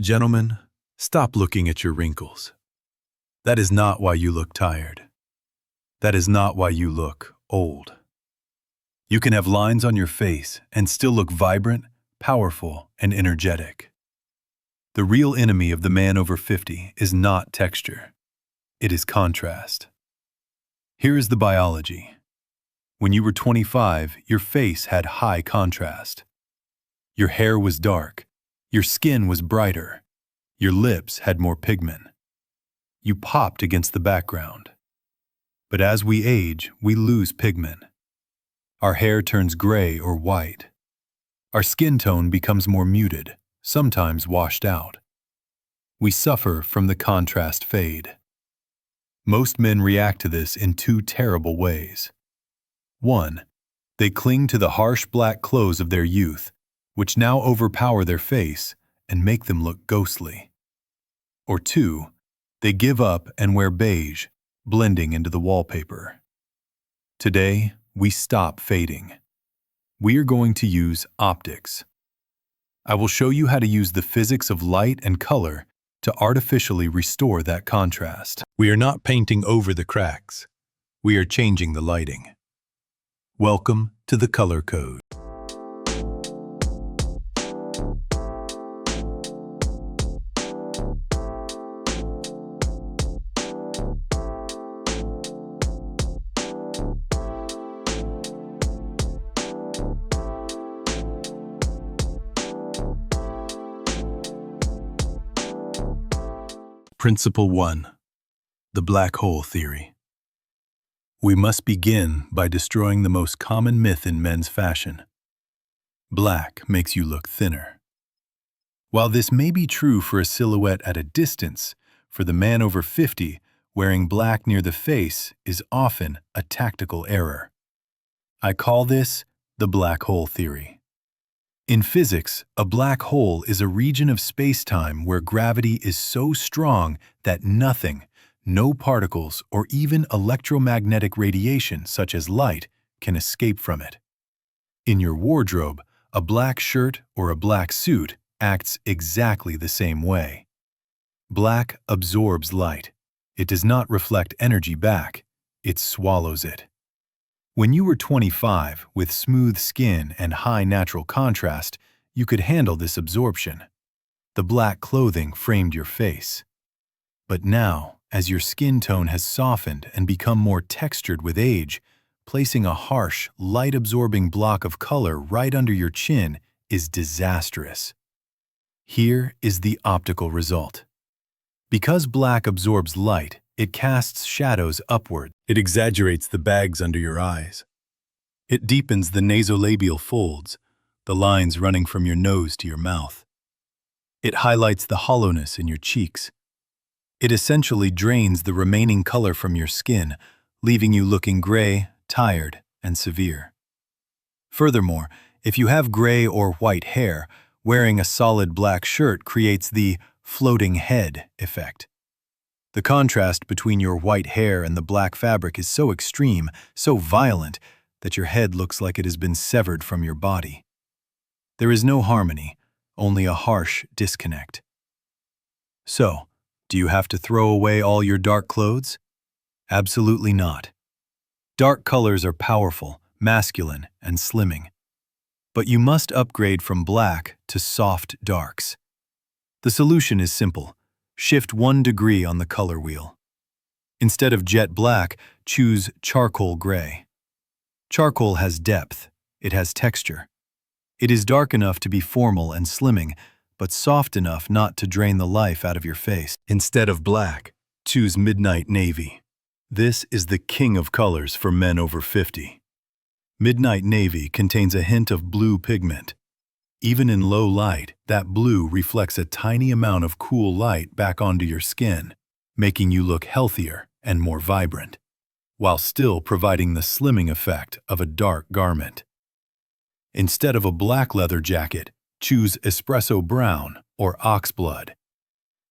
Gentlemen, stop looking at your wrinkles. That is not why you look tired. That is not why you look old. You can have lines on your face and still look vibrant, powerful, and energetic. The real enemy of the man over 50 is not texture. It is contrast. Here is the biology. When you were 25, your face had high contrast. Your hair was dark. Your skin was brighter. Your lips had more pigment. You popped against the background. But as we age, we lose pigment. Our hair turns gray or white. Our skin tone becomes more muted, sometimes washed out. We suffer from the contrast fade. Most men react to this in two terrible ways. 1. They cling to the harsh black clothes of their youth, which now overpower their face and make them look ghostly. Or 2. They give up and wear beige, blending into the wallpaper. Today, we stop fading. We are going to use optics. I will show you how to use the physics of light and color to artificially restore that contrast. We are not painting over the cracks. We are changing the lighting. Welcome to the color code. Principle 1. The black hole theory. We must begin by destroying the most common myth in men's fashion. Black makes you look thinner. While this may be true for a silhouette at a distance, for the man over 50, wearing black near the face is often a tactical error. I call this the black hole theory. In physics, a black hole is a region of space-time where gravity is so strong that nothing, no particles or even electromagnetic radiation such as light, can escape from it. In your wardrobe, a black shirt or a black suit acts exactly the same way. Black absorbs light. It does not reflect energy back. It swallows it. When you were 25, with smooth skin and high natural contrast, you could handle this absorption. The black clothing framed your face. But now, as your skin tone has softened and become more textured with age, placing a harsh, light-absorbing block of color right under your chin is disastrous. Here is the optical result. Because black absorbs light, it casts shadows upward. It exaggerates the bags under your eyes. It deepens the nasolabial folds, the lines running from your nose to your mouth. It highlights the hollowness in your cheeks. It essentially drains the remaining color from your skin, leaving you looking gray, tired, and severe. Furthermore, if you have gray or white hair, wearing a solid black shirt creates the floating head effect. The contrast between your white hair and the black fabric is so extreme, so violent, that your head looks like it has been severed from your body. There is no harmony, only a harsh disconnect. So, do you have to throw away all your dark clothes? Absolutely not. Dark colors are powerful, masculine, and slimming. But you must upgrade from black to soft darks. The solution is simple. Shift 1 degree on the color wheel. Instead of jet black, choose charcoal gray. Charcoal has depth. It has texture. It is dark enough to be formal and slimming, but soft enough not to drain the life out of your face. Instead of black, choose midnight navy. This is the king of colors for men over 50. Midnight navy contains a hint of blue pigment. Even in low light, that blue reflects a tiny amount of cool light back onto your skin, making you look healthier and more vibrant, while still providing the slimming effect of a dark garment. Instead of a black leather jacket, choose espresso brown or oxblood.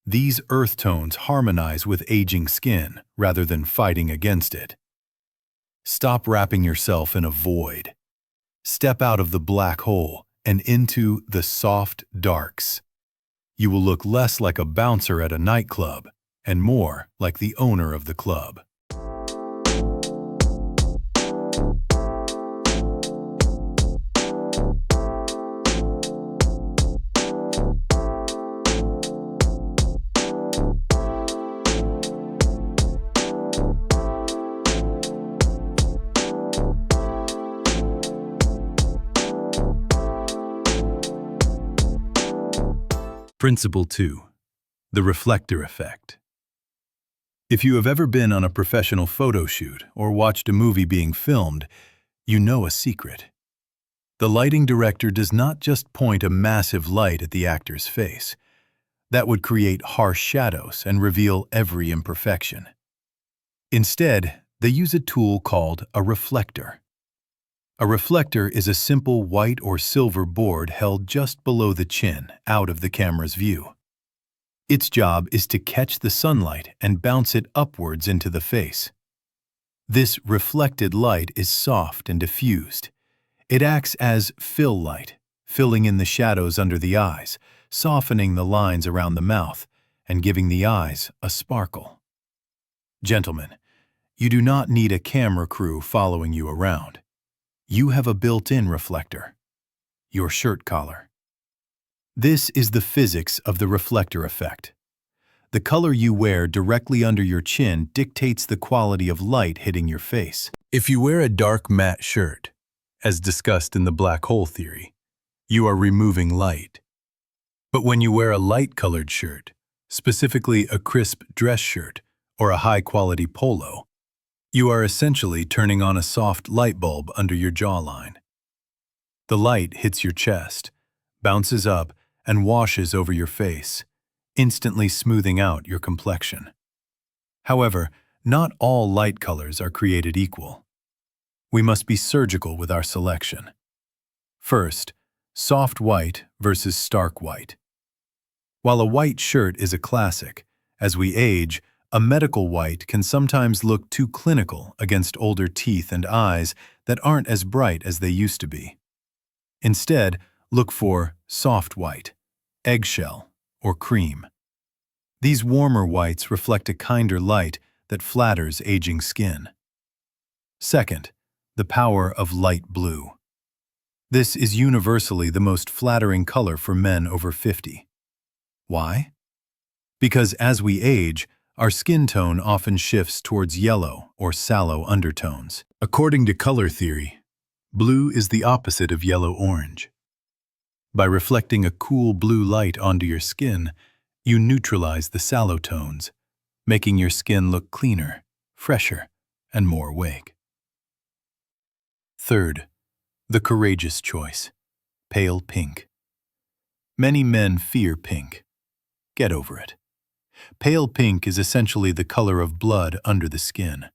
These earth tones harmonize with aging skin rather than fighting against it. Stop wrapping yourself in a void. Step out of the black hole and into the soft darks. You will look less like a bouncer at a nightclub and more like the owner of the club. Principle 2. The Reflector Effect. If you have ever been on a professional photo shoot or watched a movie being filmed, you know a secret. The lighting director does not just point a massive light at the actor's face. That would create harsh shadows and reveal every imperfection. Instead, they use a tool called a reflector. A reflector is a simple white or silver board held just below the chin, out of the camera's view. Its job is to catch the sunlight and bounce it upwards into the face. This reflected light is soft and diffused. It acts as fill light, filling in the shadows under the eyes, softening the lines around the mouth, and giving the eyes a sparkle. Gentlemen, you do not need a camera crew following you around. You have a built-in reflector, your shirt collar. This is the physics of the reflector effect. The color you wear directly under your chin dictates the quality of light hitting your face. If you wear a dark matte shirt, as discussed in the black hole theory, you are removing light. But when you wear a light-colored shirt, specifically a crisp dress shirt or a high-quality polo, you are essentially turning on a soft light bulb under your jawline. The light hits your chest, bounces up, and washes over your face, instantly smoothing out your complexion. However, not all light colors are created equal. We must be surgical with our selection. First, soft white versus stark white. While a white shirt is a classic, as we age, a medical white can sometimes look too clinical against older teeth and eyes that aren't as bright as they used to be. Instead, look for soft white, eggshell, or cream. These warmer whites reflect a kinder light that flatters aging skin. Second, the power of light blue. This is universally the most flattering color for men over 50. Why? Because as we age, our skin tone often shifts towards yellow or sallow undertones. According to color theory, blue is the opposite of yellow-orange. By reflecting a cool blue light onto your skin, you neutralize the sallow tones, making your skin look cleaner, fresher, and more awake. Third, the courageous choice, pale pink. Many men fear pink. Get over it. Pale pink is essentially the color of blood under the skin.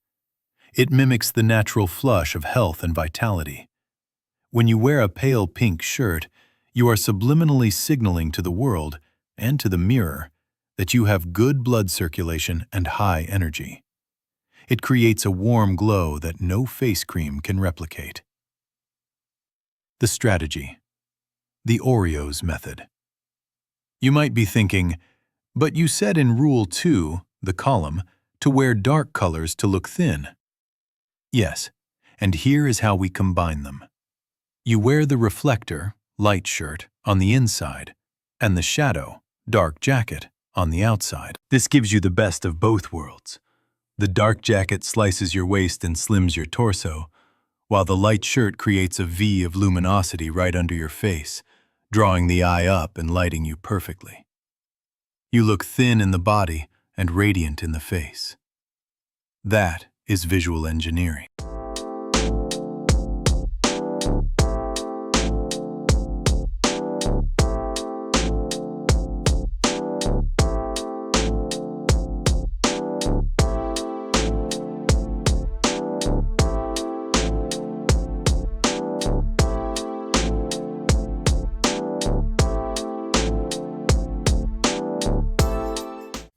It mimics the natural flush of health and vitality. When you wear a pale pink shirt, you are subliminally signaling to the world and to the mirror that you have good blood circulation and high energy. It creates a warm glow that no face cream can replicate. The strategy. The Oreos method. You might be thinking, but you said in Rule 2, the column, to wear dark colors to look thin. Yes, and here is how we combine them. You wear the reflector, light shirt, on the inside, and the shadow, dark jacket, on the outside. This gives you the best of both worlds. The dark jacket slices your waist and slims your torso, while the light shirt creates a V of luminosity right under your face, drawing the eye up and lighting you perfectly. You look thin in the body and radiant in the face. That is visual engineering.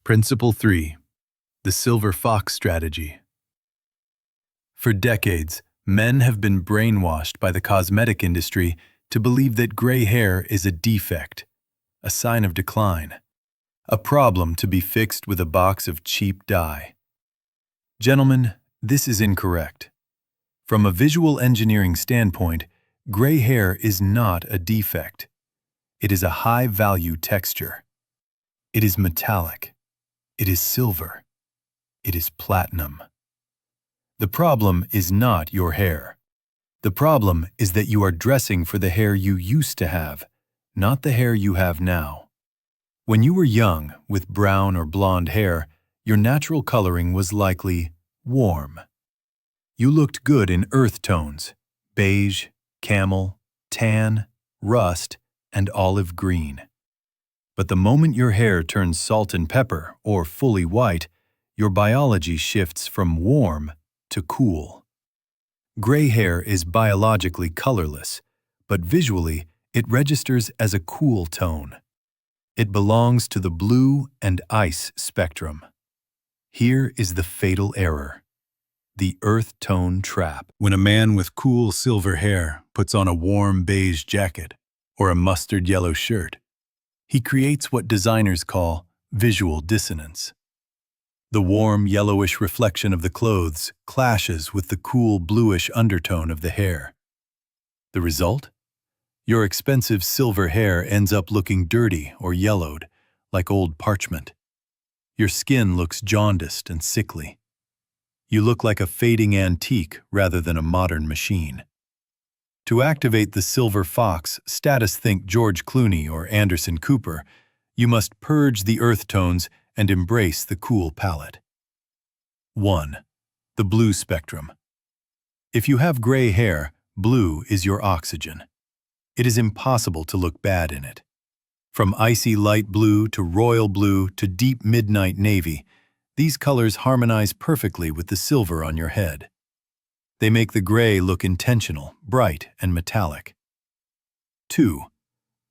Principle 3. The Silver Fox Strategy. For decades, men have been brainwashed by the cosmetic industry to believe that gray hair is a defect. a sign of decline, a problem to be fixed with a box of cheap dye. Gentlemen, this is incorrect. From a visual engineering standpoint, gray hair is not a defect. It is a high-value texture. It is metallic. It is silver. It is platinum. The problem is not your hair. The problem is that you are dressing for the hair you used to have, not the hair you have now. When you were young, with brown or blonde hair, your natural coloring was likely warm. You looked good in earth tones, beige, camel, tan, rust, and olive green. But the moment your hair turns salt and pepper or fully white, your biology shifts from warm to cool. Gray hair is biologically colorless, but visually it registers as a cool tone. It belongs to the blue and ice spectrum. Here is the fatal error: the earth tone trap. When a man with cool silver hair puts on a warm beige jacket or a mustard yellow shirt, he creates what designers call visual dissonance. The warm yellowish reflection of the clothes clashes with the cool bluish undertone of the hair. The result? Your expensive silver hair ends up looking dirty or yellowed, like old parchment. Your skin looks jaundiced and sickly. You look like a fading antique rather than a modern machine. To activate the silver fox, status think George Clooney or Anderson Cooper, you must purge the earth tones and embrace the cool palette. 1. The blue spectrum. If you have gray hair, blue is your oxygen. It is impossible to look bad in it. From icy light blue to royal blue to deep midnight navy, these colors harmonize perfectly with the silver on your head. They make the gray look intentional, bright, and metallic. 2.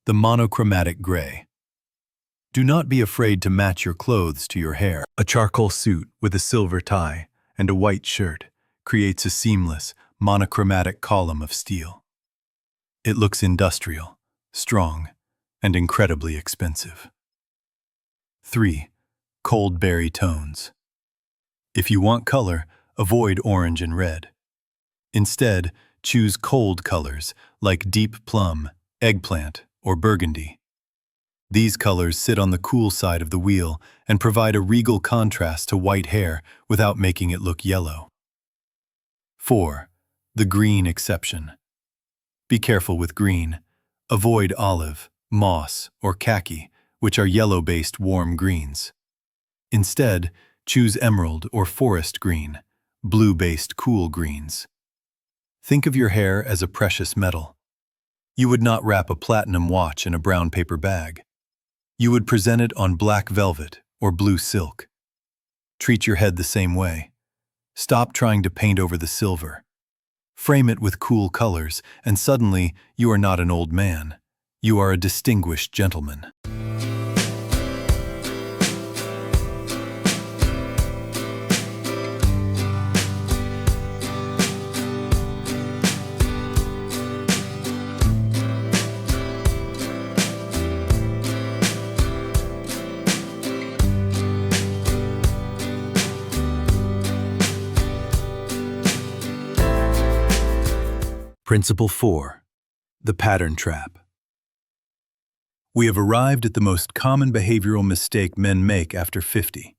The monochromatic gray. Do not be afraid to match your clothes to your hair. A charcoal suit with a silver tie and a white shirt creates a seamless, monochromatic column of steel. It looks industrial, strong, and incredibly expensive. 3. Cold berry tones. If you want color, avoid orange and red. Instead, choose cold colors like deep plum, eggplant, or burgundy. These colors sit on the cool side of the wheel and provide a regal contrast to white hair without making it look yellow. 4. The green exception. Be careful with green. Avoid olive, moss, or khaki, which are yellow-based warm greens. Instead, choose emerald or forest green, blue-based cool greens. Think of your hair as a precious metal. You would not wrap a platinum watch in a brown paper bag. You would present it on black velvet or blue silk. Treat your head the same way. Stop trying to paint over the silver. Frame it with cool colors, and suddenly you are not an old man. You are a distinguished gentleman. Principle 4. The pattern trap. We have arrived at the most common behavioral mistake men make after 50.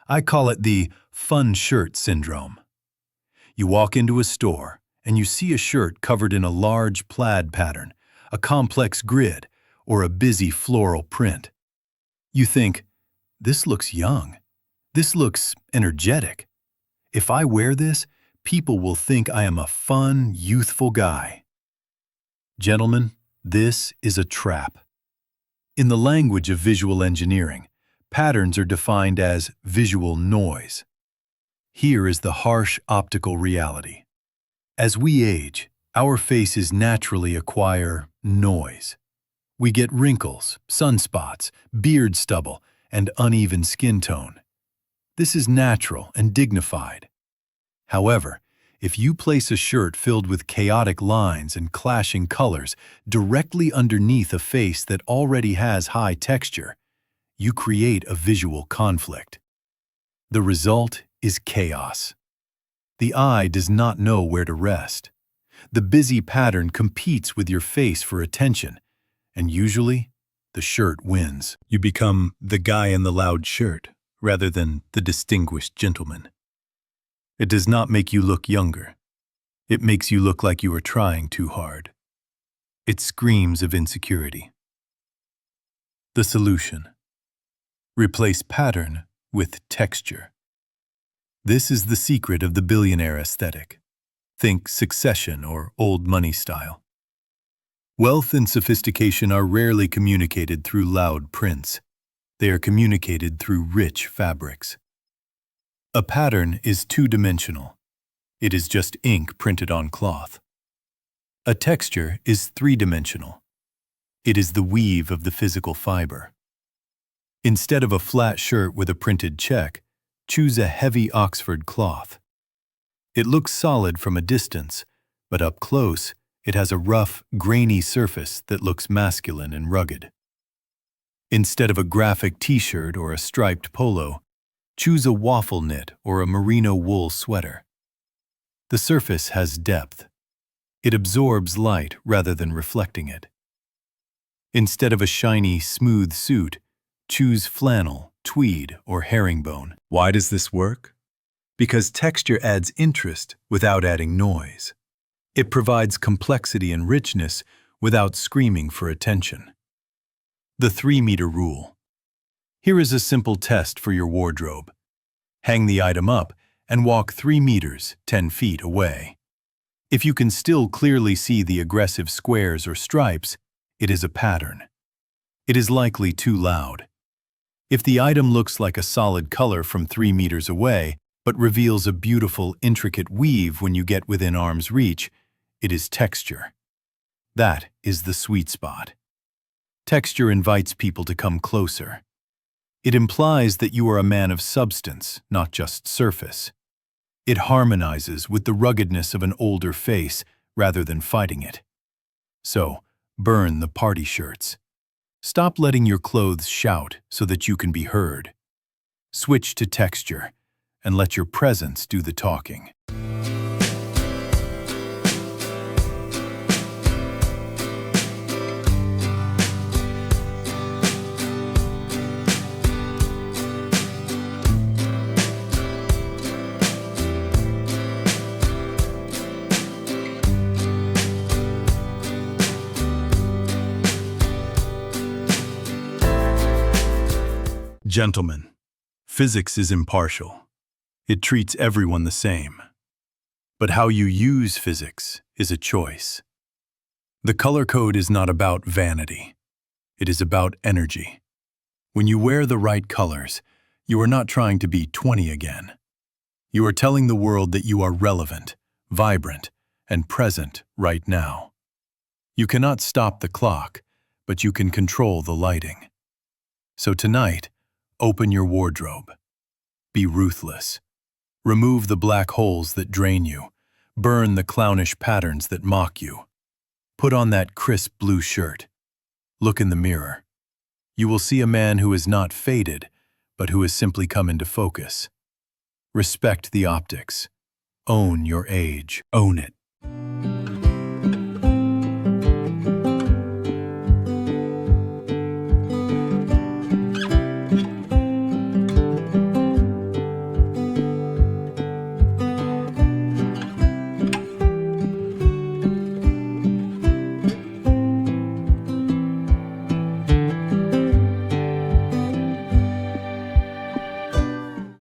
I call it the fun shirt syndrome. You walk into a store and you see a shirt covered in a large plaid pattern, a complex grid, or a busy floral print. You think, this looks young. This looks energetic. If I wear this, people will think I am a fun, youthful guy. Gentlemen, this is a trap. In the language of visual engineering, patterns are defined as visual noise. Here is the harsh optical reality. As we age, our faces naturally acquire noise. We get wrinkles, sunspots, beard stubble, and uneven skin tone. This is natural and dignified. However, If you place a shirt filled with chaotic lines and clashing colors directly underneath a face that already has high texture, you create a visual conflict. The result is chaos. The eye does not know where to rest. The busy pattern competes with your face for attention, and usually, the shirt wins. You become the guy in the loud shirt, rather than the distinguished gentleman. It does not make you look younger. It makes you look like you are trying too hard. It screams of insecurity. The solution: replace pattern with texture. This is the secret of the billionaire aesthetic. Think Succession or old money style. Wealth and sophistication are rarely communicated through loud prints. They are communicated through rich fabrics. A pattern is two-dimensional. It is just ink printed on cloth. A texture is three-dimensional. It is the weave of the physical fiber. Instead of a flat shirt with a printed check, choose a heavy Oxford cloth. It looks solid from a distance, but up close, it has a rough, grainy surface that looks masculine and rugged. Instead of a graphic t-shirt or a striped polo, choose a waffle knit or a merino wool sweater. The surface has depth. It absorbs light rather than reflecting it. Instead of a shiny, smooth suit, choose flannel, tweed, or herringbone. Why does this work? Because texture adds interest without adding noise. It provides complexity and richness without screaming for attention. The 3-meter rule. Here is a simple test for your wardrobe. Hang the item up and walk 3 meters, 10 feet away. If you can still clearly see the aggressive squares or stripes, it is a pattern. It is likely too loud. If the item looks like a solid color from 3 meters away, but reveals a beautiful, intricate weave when you get within arm's reach, it is texture. That is the sweet spot. Texture invites people to come closer. It implies that you are a man of substance, not just surface. It harmonizes with the ruggedness of an older face rather than fighting it. So, burn the party shirts. Stop letting your clothes shout so that you can be heard. Switch to texture and let your presence do the talking. Gentlemen, physics is impartial. It treats everyone the same. But how you use physics is a choice. The color code is not about vanity. It is about energy. When you wear the right colors, you are not trying to be 20 again. You are telling the world that you are relevant, vibrant, and present right now. You cannot stop the clock, but you can control the lighting. So tonight, open your wardrobe. Be ruthless. Remove the black holes that drain you. Burn the clownish patterns that mock you. Put on that crisp blue shirt. Look in the mirror. You will see a man who is not faded, but who has simply come into focus. Respect the optics. Own your age. Own it.